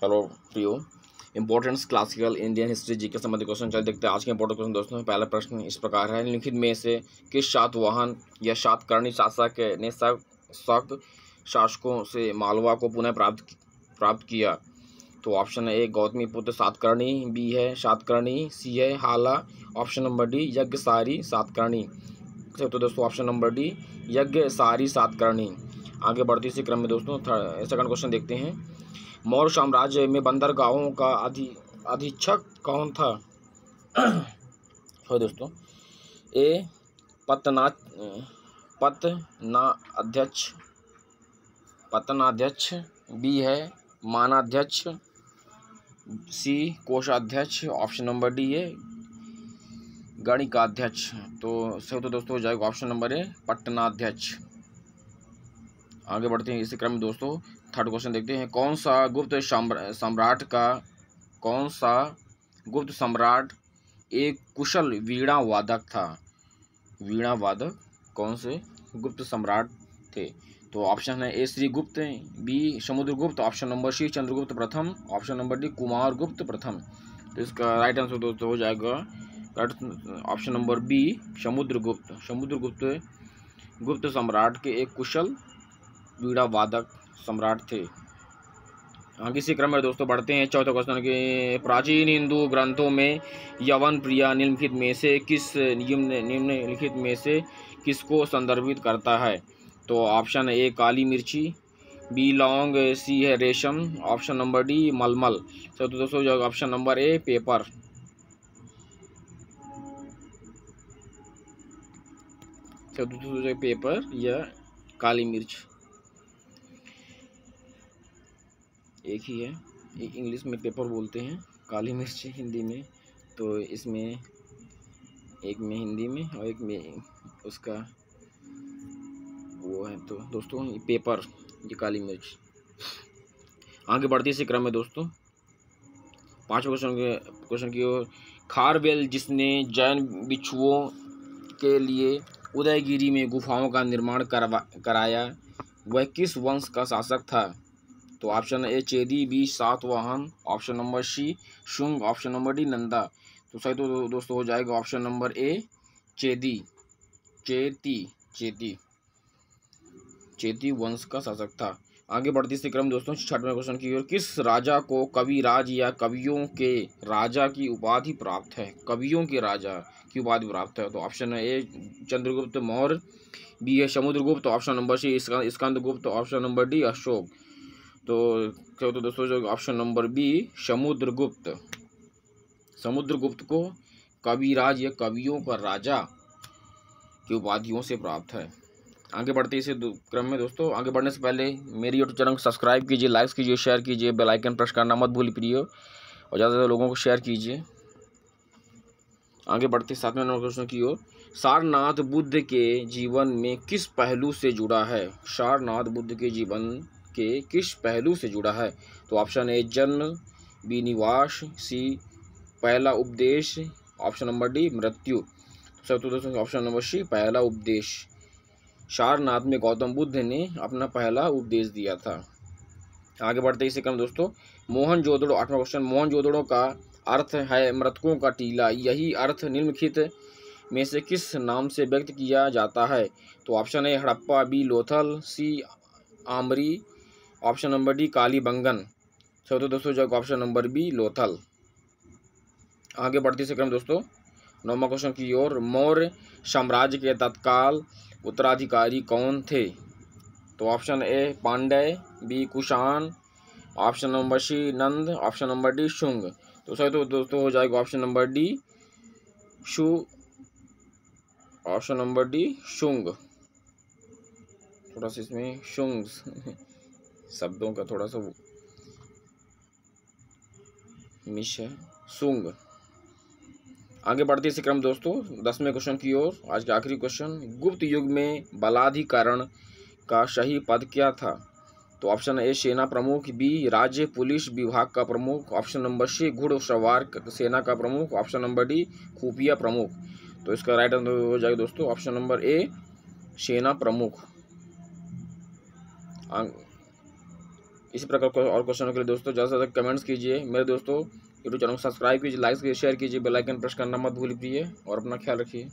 Hello प्रियो, importance classical Indian history जी के संबंधित क्वेश्चन चल देखते हैं। आज के इंपॉर्टेंट क्वेश्चन दोस्तों, पहला प्रश्न इस प्रकार है, निम्नलिखित में से किस शातवाहन या शातकर्णी शासक ने शक शासकों से मालवा को पुनः प्राप्त किया? तो ऑप्शन है ए गौतमी पुत्र सातकर्णी, बी है शातकर्णी, सी है हाला, ऑप्शन नंबर डी यज्ञसारी सातकर्णी। तो दोस्तों ऑप्शन नंबर डी यज्ञसारी सातकर्णी। आगे बढ़ते इसी क्रम में दोस्तों सेकंड क्वेश्चन देखते हैं। मौर्य साम्राज्य में बंदरगाहों का अधीक्षक कौन था? तो दोस्तों ए पत्तनाध्यक्ष, बी है मानाध्यक्ष, सी कोषाध्यक्ष, ऑप्शन नंबर डी है गणिकाध्यक्ष। तो सही तो दोस्तों हो जाएगा ऑप्शन नंबर ए पट्टनाध्यक्ष। आगे बढ़ते हैं इसी क्रम में दोस्तों थर्ड क्वेश्चन देखते हैं। कौन सा गुप्त सम्राट एक कुशल वीणा वादक था? वीणा वादक कौन से गुप्त सम्राट थे? तो ऑप्शन है A Shrigupta, B Samudragupta, option number C Chandragupta प्रथम, ऑप्शन नंबर डी कुमारगुप्त प्रथम। तो इसका राइट आंसर दोस्तों हो जाएगा ऑप्शन नंबर बी समुद्रगुप्त। गुप्त सम्राट के एक कुशल वीणा वादक सम्राट थे। आगे इसी क्रम में दोस्तों बढ़ते हैं चौथे क्वेश्चन के। प्राचीन हिंदू ग्रंथों में यवन प्रिया निम्नलिखित में से किसको संदर्भित करता है? तो ऑप्शन ए काली मिर्ची, बी लौंग, सी है रेशम, ऑप्शन नंबर डी मलमल। तो दोस्तों ऑप्शन नंबर ए पेपर। तो दोस्तों पेपर या काली मिर्च एक ही है। इंग्लिश में पेपर बोलते हैं, काली मिर्च हिंदी में। तो इसमें एक में हिंदी में और एक में उसका वो है। तो दोस्तों ये पेपर, ये काली मिर्च। आगे बढ़ती इसी क्रम में दोस्तों पांचवें क्वेश्चन की ओर। खारवेल जिसने जैन भिक्षुओं के लिए उदयगिरी में गुफाओं का निर्माण कराया, वह किस वंश का शासक था? तो option A Chedi, B Satavahana, option number C Shunga, option number D Nanda. तो सही तो दोस्तों हो जाएगा ऑप्शन नंबर ए चेती वंश का शासक था। आगे बढ़ती इसी क्रम दोस्तों छठवें क्वेश्चन की ओर। किस राजा को कविराज या कवियों के राजा की उपाधि प्राप्त है? कवियों के राजा की उपाधि प्राप्त है। तो ऑप्शन है ए चंद्रगुप्त मौर्य, बी है Samudragupta, option number C Skandagupta, option number D Ashok. तो दोस्तों जो ऑप्शन नंबर बी समुद्रगुप्त को कविराज या कवियों का राजा की उपाधियों से प्राप्त है। आगे बढ़ते इसी क्रम में दोस्तों आगे बढ़ने से पहले मेरी यूट्यूब चैनल को सब्सक्राइब कीजिए, लाइक कीजिए, शेयर कीजिए, बेल आइकन प्रेस करना मत भूलिए प्रियो, और ज़्यादा से ज़्यादा लोगों को शेयर कीजिए। आगे बढ़ते सातवें नंबर क्वेश्चन की ओर। सारनाथ बुद्ध के जीवन में किस पहलू से जुड़ा है? सारनाथ बुद्ध के जीवन के किस पहलू से जुड़ा है? तो ऑप्शन ए जन्म, बी निवास, सी पहला उपदेश, ऑप्शन नंबर डी मृत्यु। तो दोस्तों ऑप्शन नंबर सी पहला उपदेश। सारनाथ में गौतम बुद्ध ने अपना पहला उपदेश दिया था। आगे बढ़ते इसी क्रम दोस्तों मोहनजोदड़ो, आठवां क्वेश्चन। मोहनजोदड़ो का अर्थ है मृतकों का टीला, यही अर्थ निम्नलिखित में से किस नाम से व्यक्त किया जाता है? तो option A Harappa, B Lothal, C Amri, option number D Kalibangan. तो दोस्तों जो ऑप्शन नंबर बी लोथल। आगे बढ़ती इसी क्रम दोस्तों नौवां क्वेश्चन की ओर। मौर्य साम्राज्य के तत्काल उत्तराधिकारी कौन थे? तो option A Pandya, B Kushan, option number C Nanda, option number D Shunga. तो सही तो दोस्तों हो जाएगा option number D option number D Shunga. थोड़ा सा इसमें शुंग शब्दों का थोड़ा सा मिश है, शुंग। आगे बढ़ते इसी क्रम दोस्तों 10वें क्वेश्चन की ओर। आज का आखिरी क्वेश्चन। गुप्त युग में बलाधिकरण का सही पद क्या था? तो ऑप्शन ए सेना प्रमुख, बी राज्य पुलिस विभाग का प्रमुख, ऑप्शन नंबर सी घुड़सवार सेना का प्रमुख, ऑप्शन नंबर डी खुफिया प्रमुख। तो इसका राइट आंसर हो जाएगा दोस्तों ऑप्शन नंबर ए सेना प्रमुख। इसी प्रकार और क्वेश्चनों के लिए दोस्तों ज़्यादा से ज़्यादा कमेंट्स कीजिए। मेरे दोस्तों यूट्यूब चैनल को सब्सक्राइब कीजिए, लाइक कीजिए, शेयर कीजिए, बेल आइकन प्रेस करना मत भूलिए और अपना ख्याल रखिए।